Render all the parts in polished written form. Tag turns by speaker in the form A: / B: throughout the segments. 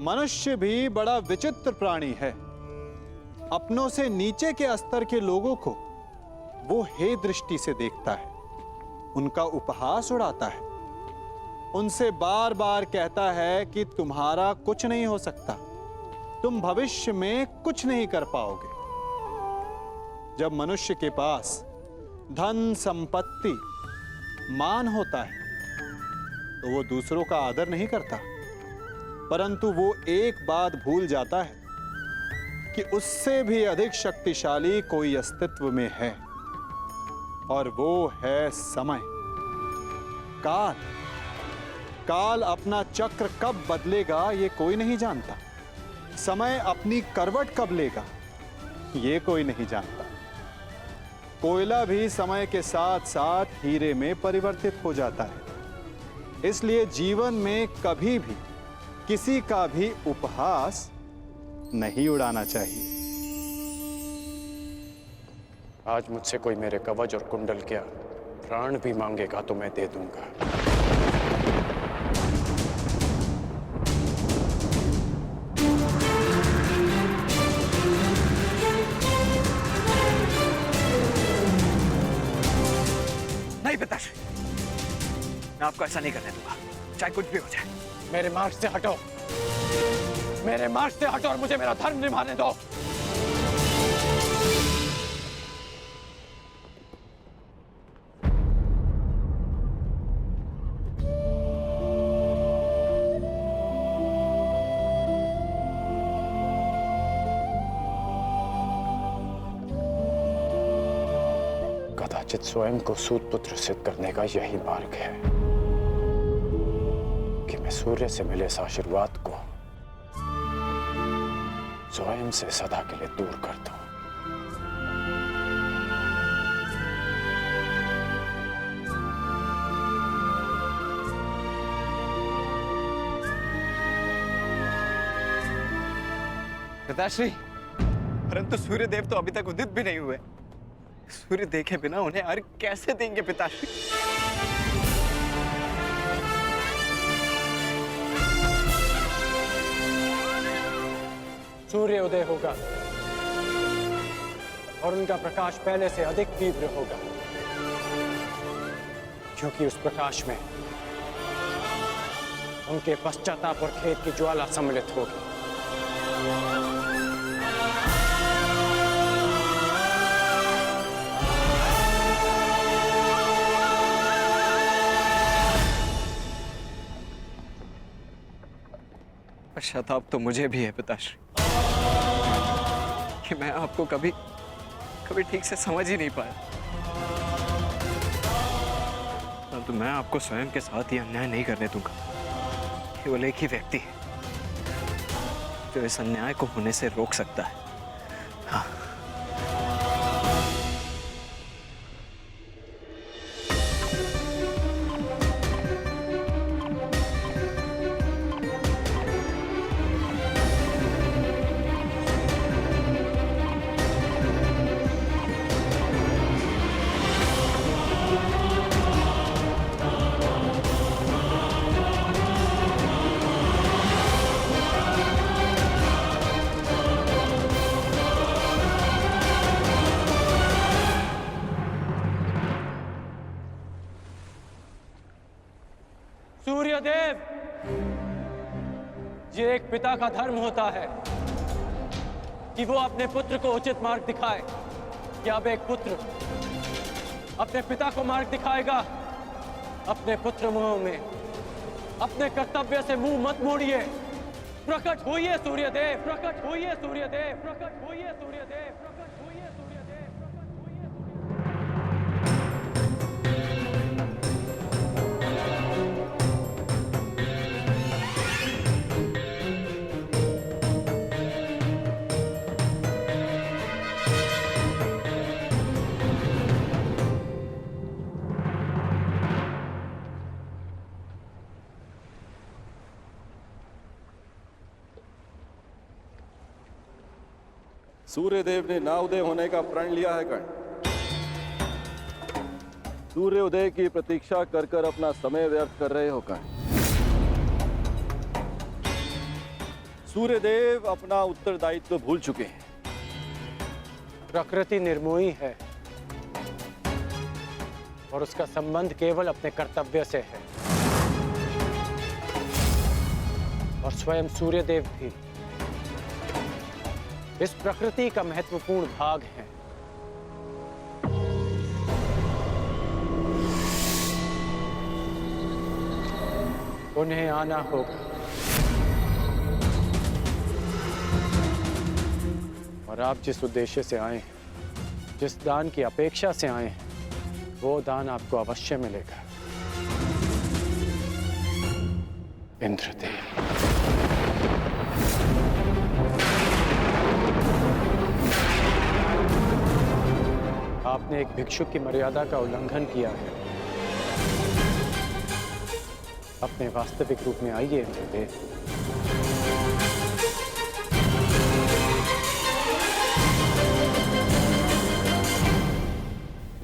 A: मनुष्य भी बड़ा विचित्र प्राणी है। अपनों से नीचे के स्तर के लोगों को वो हे दृष्टि से देखता है, उनका उपहास उड़ाता है, उनसे बार बार कहता है कि तुम्हारा कुछ नहीं हो सकता, तुम भविष्य में कुछ नहीं कर पाओगे। जब मनुष्य के पास धन, संपत्ति, मान होता है तो वो दूसरों का आदर नहीं करता, परंतु वो एक बात भूल जाता है कि उससे भी अधिक शक्तिशाली कोई अस्तित्व में है, और वो है समय, काल। काल अपना चक्र कब बदलेगा ये कोई नहीं जानता। समय अपनी करवट कब लेगा ये कोई नहीं जानता। कोयला भी समय के साथ साथ हीरे में परिवर्तित हो जाता है। इसलिए जीवन में कभी भी किसी का भी उपहास नहीं उड़ाना चाहिए।
B: आज मुझसे कोई मेरे कवच और कुंडल क्या प्राण भी मांगेगा तो मैं दे दूंगा।
C: नहीं पिताश्री, मैं आपको ऐसा नहीं करने दूंगा, चाहे कुछ भी हो जाए।
B: मेरे मार्ग से हटो, मेरे मार्ग से हटो और मुझे मेरा धर्म निभाने दो। कदाचित स्वयं को सूत पुत्र सिद्ध करने का यही मार्ग है कि मैं सूर्य से मिले इस आशीर्वाद को स्वयं से सदा के लिए दूर कर दूं।
C: पिताश्री, परंतु सूर्यदेव तो अभी तक उदित भी नहीं हुए। सूर्य देखे बिना उन्हें अर्घ कैसे देंगे पिताश्री?
B: सूर्य उदय होगा और उनका प्रकाश पहले से अधिक तीव्र होगा, क्योंकि उस प्रकाश में उनके पश्चाताप और खेद की ज्वाला सम्मिलित होगी।
C: पश्चाताप तो मुझे भी है पिताश्री, कि मैं आपको कभी ठीक से समझ ही नहीं पाया। परंतु मैं आपको स्वयं के साथ ही अन्याय नहीं करने दूंगा। केवल एक ही व्यक्ति है जो इस अन्याय को होने से रोक सकता है। हाँ।
B: सूर्यदेव, ये एक पिता का धर्म होता है कि वो अपने पुत्र को उचित मार्ग दिखाए। क्या अब एक पुत्र अपने पिता को मार्ग दिखाएगा? अपने पुत्र मुंह में अपने कर्तव्य से मुंह मत मोड़िए। प्रकट होइए सूर्यदेव, प्रकट होइए सूर्यदेव, प्रकट होइए सूर्यदेव, प्रकट होइए सूर्यदेव, प्रकट होइए
D: सूर्यदेव ने ना उदय होने का प्रण लिया है कर्ण। सूर्य उदय की प्रतीक्षा कर कर अपना समय व्यर्थ कर रहे हो कर्ण। सूर्यदेव अपना उत्तरदायित्व भूल चुके हैं।
B: प्रकृति निर्मोही है और उसका संबंध केवल अपने कर्तव्य से है। और स्वयं सूर्यदेव भी इस प्रकृति का महत्वपूर्ण भाग है। उन्हें आना होगा और आप जिस उद्देश्य से आए हैं, जिस दान की अपेक्षा से आए हैं, वो दान आपको अवश्य मिलेगा। इंद्रदेव। आपने एक भिक्षुक की मर्यादा का उल्लंघन किया है। अपने वास्तविक रूप में आइए इंद्रदेव।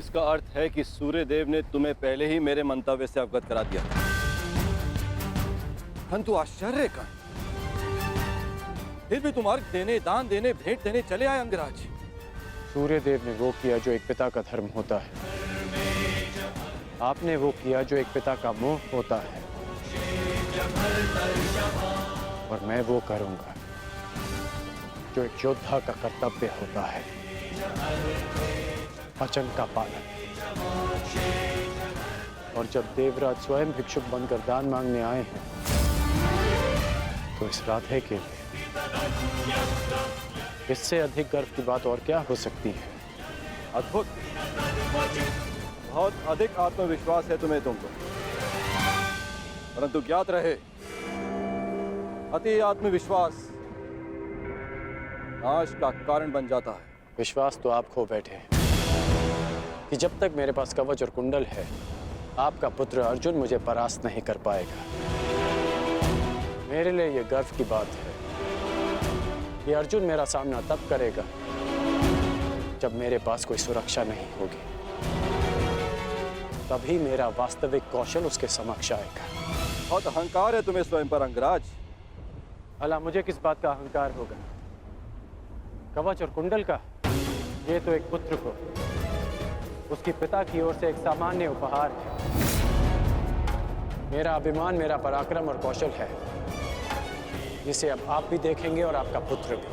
D: इसका अर्थ है कि सूर्यदेव ने तुम्हें पहले ही मेरे मंतव्य से अवगत करा दिया। परंतु आश्चर्य का, फिर भी तुम अर्घ देने, दान देने, भेंट देने चले आए अंगराज।
B: सूर्यदेव ने वो किया जो एक पिता का धर्म होता है। आपने वो किया जो एक पिता का मोह होता है। और मैं वो करूंगा जो एक योद्धा का कर्तव्य होता है, वचन का पालन। और जब देवराज स्वयं भिक्षुक बनकर दान मांगने आए हैं, तो इस राधे के लिए इससे अधिक गर्व की बात और क्या हो सकती है।
D: अद्भुत, बहुत अधिक आत्मविश्वास है तुम्हें तुमको। परंतु ज्ञात रहे, अति आत्मविश्वास नाश का कारण बन जाता है।
B: विश्वास तो आप खो बैठे हैं कि जब तक मेरे पास कवच और कुंडल है, आपका पुत्र अर्जुन मुझे परास्त नहीं कर पाएगा। मेरे लिए यह गर्व की बात है कि अर्जुन मेरा सामना तब करेगा जब मेरे पास कोई सुरक्षा नहीं होगी। तभी मेरा वास्तविक कौशल उसके समक्ष आएगा।
D: बहुत अहंकार है तुम्हें स्वयं पर अंगराज।
B: भला मुझे किस बात का अहंकार होगा? कवच और कुंडल का? ये तो एक पुत्र को उसके पिता की ओर से एक सामान्य उपहार है। मेरा अभिमान, मेरा पराक्रम और कौशल है, जिसे अब आप भी देखेंगे और आपका पुत्र भी।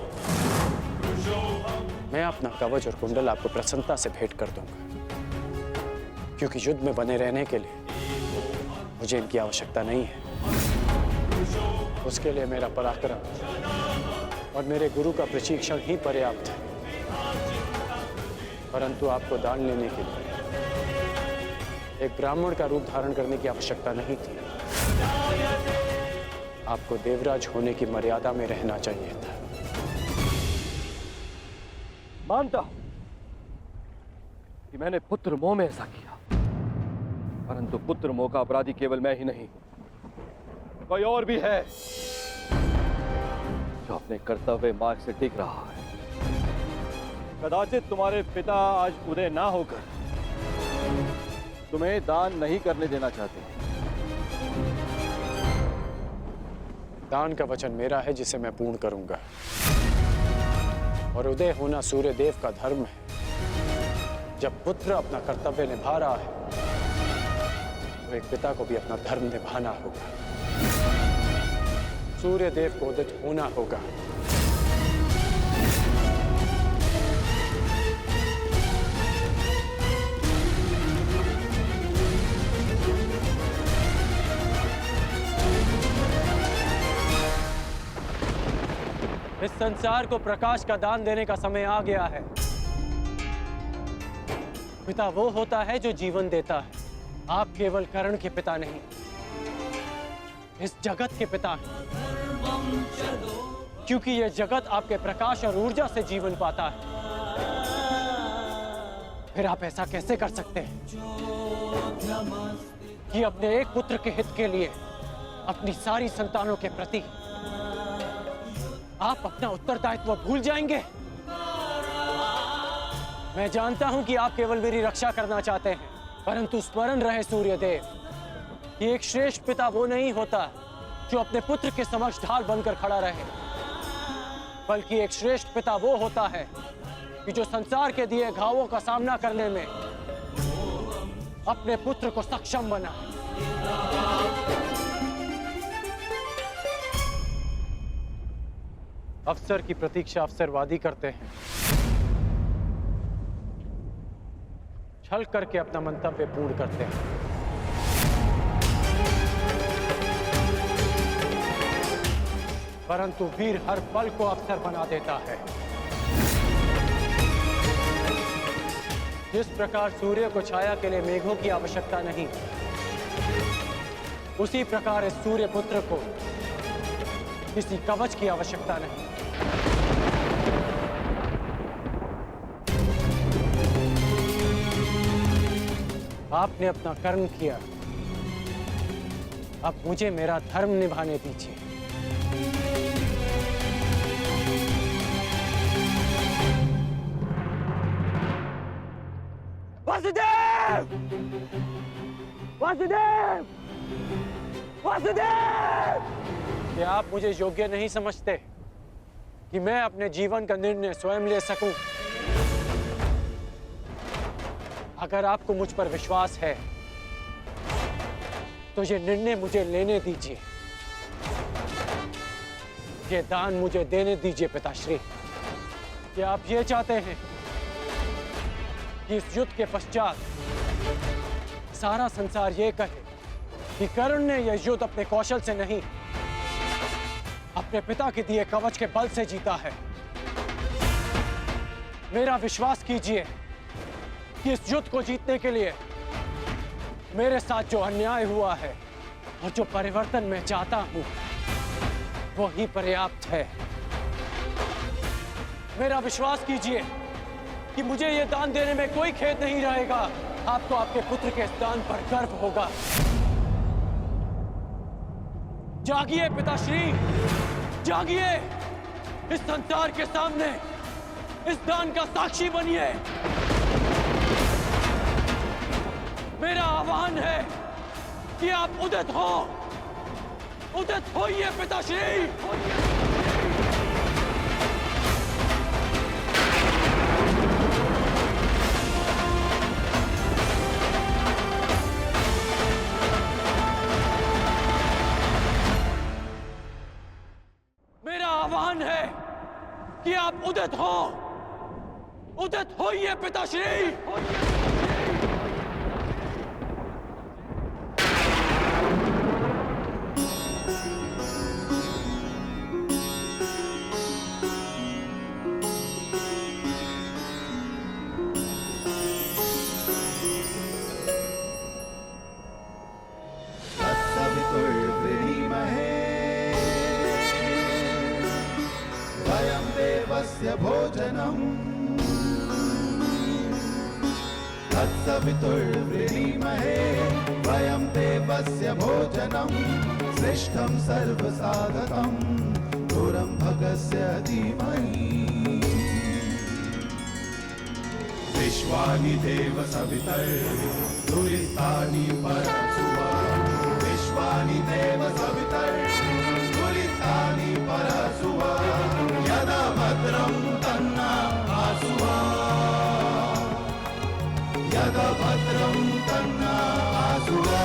B: मैं अपना कवच और कुंडल आपको प्रसन्नता से भेंट कर दूंगा, क्योंकि युद्ध में बने रहने के लिए मुझे इनकी आवश्यकता नहीं है। उसके लिए मेरा पराक्रम और मेरे गुरु का प्रशिक्षण ही पर्याप्त है। परंतु आपको दान लेने के लिए एक ब्राह्मण का रूप धारण करने की आवश्यकता नहीं थी। आपको देवराज होने की मर्यादा में रहना चाहिए था।
D: मानता हूं कि मैंने पुत्र मोह में ऐसा किया, परंतु पुत्र मोह का अपराधी केवल मैं ही नहीं, कोई और भी है जो अपने कर्तव्य मार्ग से टिक रहा है। कदाचित तुम्हारे पिता आज उदय ना होकर तुम्हें दान नहीं करने देना चाहते।
B: दान का वचन मेरा है, जिसे मैं पूर्ण करूंगा। और उदय होना सूर्यदेव का धर्म है। जब पुत्र अपना कर्तव्य निभा रहा है, तो एक पिता को भी अपना धर्म निभाना होगा। सूर्यदेव को उदित होना होगा। इस संसार को प्रकाश का दान देने का समय आ गया है। पिता वो होता है जो जीवन देता है। आप केवल कर्ण के पिता नहीं, इस जगत के पिता हैं। क्योंकि यह जगत आपके प्रकाश और ऊर्जा से जीवन पाता है। फिर आप ऐसा कैसे कर सकते हैं कि अपने एक पुत्र के हित के लिए, अपनी सारी संतानों के प्रति आप अपना उत्तरदायित्व भूल जाएंगे? मैं जानता हूं कि आप केवल मेरी रक्षा करना चाहते हैं, परंतु स्मरण रहे सूर्यदेव कि एक श्रेष्ठ पिता वो नहीं होता जो अपने पुत्र के समक्ष ढाल बनकर खड़ा रहे। बल्कि एक श्रेष्ठ पिता वो होता है कि जो संसार के दिए घावों का सामना करने में अपने पुत्र को सक्षम बना। अवसर की प्रतीक्षा अवसरवादी करते हैं, छल करके अपना मंतव्य पूर्ण करते हैं। परंतु वीर हर पल को अवसर बना देता है। जिस प्रकार सूर्य को छाया के लिए मेघों की आवश्यकता नहीं, उसी प्रकार इस सूर्य पुत्र को किसी कवच की आवश्यकता नहीं। आपने अपना कर्म किया, अब मुझे मेरा धर्म निभाने दीजिए। वासुदेव! वासुदेव! वासुदेव! क्या आप मुझे योग्य नहीं समझते कि मैं अपने जीवन का निर्णय स्वयं ले सकूं? अगर आपको मुझ पर विश्वास है तो ये निर्णय मुझे लेने दीजिए, ये दान मुझे देने दीजिए पिताश्री। क्या आप ये चाहते हैं कि इस युद्ध के पश्चात सारा संसार ये कहे कि कर्ण ने यह युद्ध अपने कौशल से नहीं, अपने पिता के दिए कवच के बल से जीता है? मेरा विश्वास कीजिए कि इस युद्ध को जीतने के लिए मेरे साथ जो अन्याय हुआ है और जो परिवर्तन मैं चाहता हूं वो ही पर्याप्त है। मेरा विश्वास कीजिए कि मुझे ये दान देने में कोई खेद नहीं रहेगा। आपको आपके पुत्र के इस दान पर गर्व होगा। जागिए पिताश्री, जागिए, इस संसार के सामने इस दान का साक्षी बनिए। मेरा आह्वान है कि आप उदित हो, उदित होइए पिताश्री। मेरा आह्वान है कि आप उदित हो, उदित होइए पिताश्री।
E: भोजनम् तत्सवितुर्वृणीमहे वयं देवस्य भोजनं श्रेष्ठं सर्वसाधकं दूरं भगस्य धीमहि विश्वानि देव सवितर्दुरितानि परशुवा विश्वानि देव सवितर्दुरितानि परशुवा यदा भद्रं तन्ना आसुवा यदा भद्रं तन्ना आसुवा।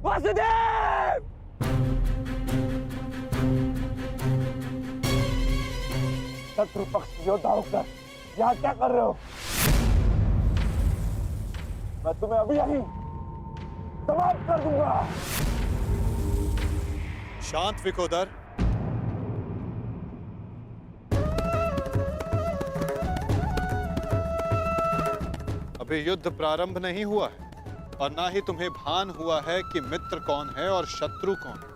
B: वासुदेव!
F: शत्रु पक्ष योद्धा होकर यहाँ क्या कर रहे हो? मैं तुम्हें अभी यहीं समाप्त कर दूंगा।
A: शांत विकोदर, अभी युद्ध प्रारंभ नहीं हुआ है और ना ही तुम्हें भान हुआ है कि मित्र कौन है और शत्रु कौन है।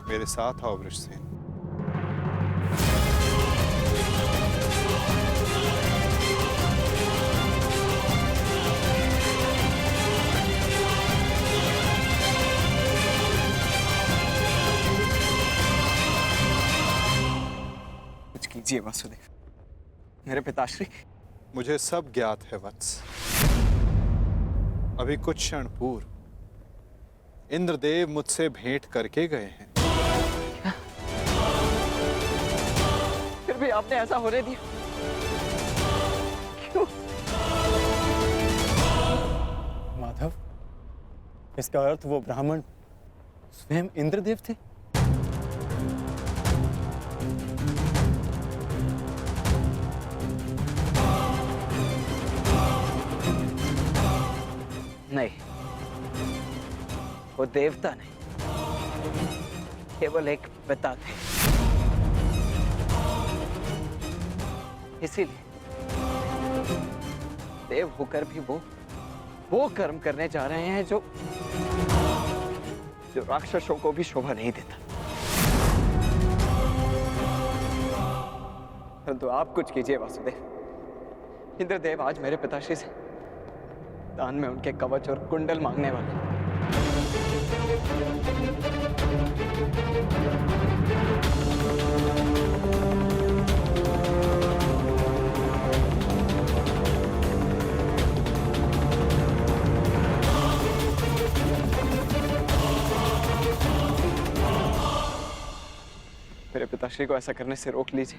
A: मेरे साथ आओ वृषसेन।
C: कुछ कीजिए वासुदेव, मेरे पिताश्री।
A: मुझे सब ज्ञात है वत्स। अभी कुछ क्षण पूर्व इंद्रदेव मुझसे भेंट करके गए हैं।
C: फिर भी आपने ऐसा होने दिया क्यों?
G: माधव, इसका अर्थ वो ब्राह्मण स्वयं इंद्रदेव थे?
C: नहीं, वो देवता नहीं, केवल एक पिता थे। इसीलिए देव होकर भी वो कर्म करने जा रहे हैं जो राक्षसों को भी शोभा नहीं देता। परंतु आप कुछ कीजिए वासुदेव। इंद्रदेव आज मेरे पिताश्री से दान में उनके कवच और कुंडल मांगने वाले। मेरे पिताश्री को ऐसा करने से रोक लीजिए,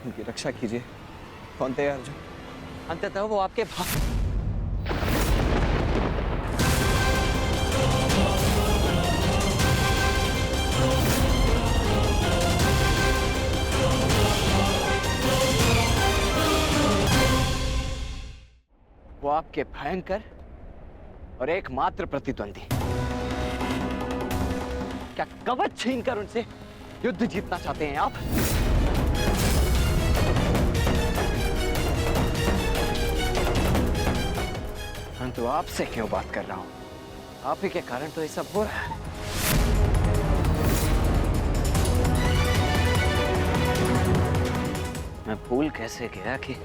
C: उनकी रक्षा कीजिए। कौन थे अर्जुन? अंततः वो आपके वो आपके भयंकर और एकमात्र प्रतिद्वंदी। क्या कवच छीनकर उनसे युद्ध जीतना चाहते हैं आप? परंतु आपसे क्यों बात कर रहा हूं? आप ही के कारण तो ये सब हो रहा है। मैं भूल कैसे गया कि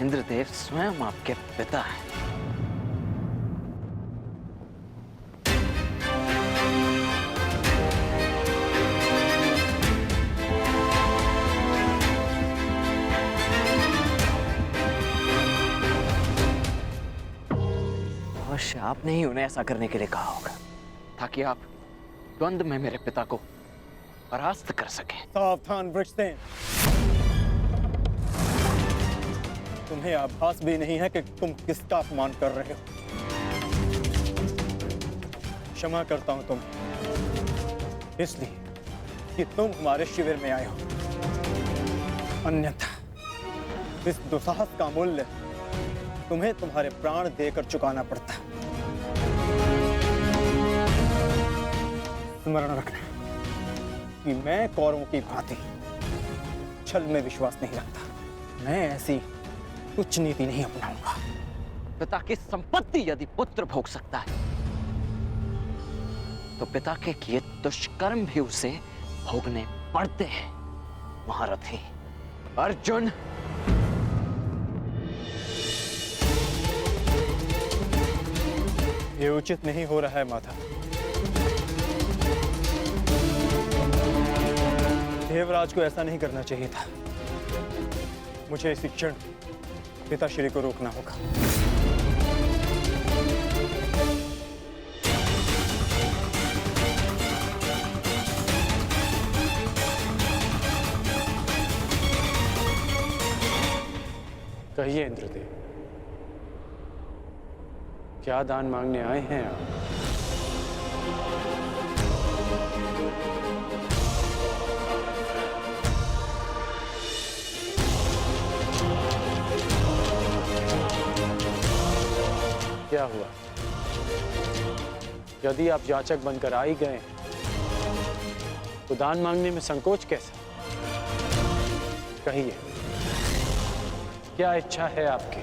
C: इंद्रदेव स्वयं आपके पिता हैं। अवश्य आपने ही उन्हें ऐसा करने के लिए कहा होगा, ताकि आप द्वंद्व में मेरे पिता को परास्त कर सकें।
G: सावधान वृषसेन, तुम्हें आभास भी नहीं है कि तुम किसका अपमान कर रहे हो। क्षमा करता हूं तुम, इसलिए कि तुम हमारे शिविर में आए हो। अन्यथा इस दुस्साहस का मूल्य तुम्हें तुम्हारे प्राण देकर चुकाना पड़ता। स्मरण रखना कि मैं कौरवों की भांति छल में विश्वास नहीं रखता। मैं ऐसी कुछ नीति नहीं अपनाऊंगा।
C: पिता की संपत्ति यदि पुत्र भोग सकता है, तो पिता के किए दुष्कर्म भी उसे भोगने पड़ते हैं। महारथी अर्जुन,
G: ये उचित नहीं हो रहा है माता। देवराज को ऐसा नहीं करना चाहिए था। मुझे इसी क्षण पिताश्री को रोकना होगा।
H: कहिए इंद्रदेव, क्या दान मांगने आए हैं आप? क्या हुआ? यदि आप याचक बनकर आ ही गए तो दान मांगने में संकोच कैसा? कहिए, क्या इच्छा है आपकी?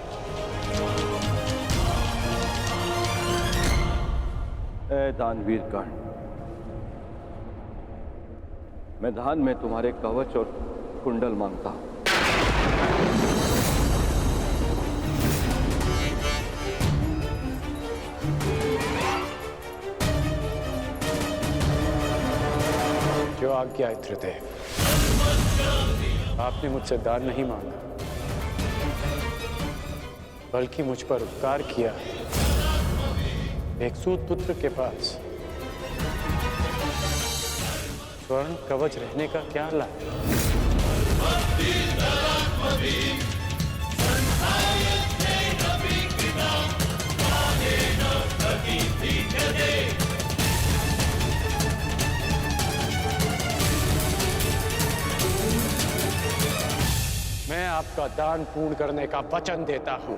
D: ए दानवीर कर्ण, मैं दान में तुम्हारे कवच और कुंडल मांगता हूं।
H: जो आज्ञा है त्रिदेव। आपने मुझसे दान नहीं मांगा, बल्कि मुझ पर उपकार किया। एक सूत पुत्र के पास स्वर्ण कवच रहने का क्या लाभ? मैं आपका दान पूर्ण करने का वचन देता हूं।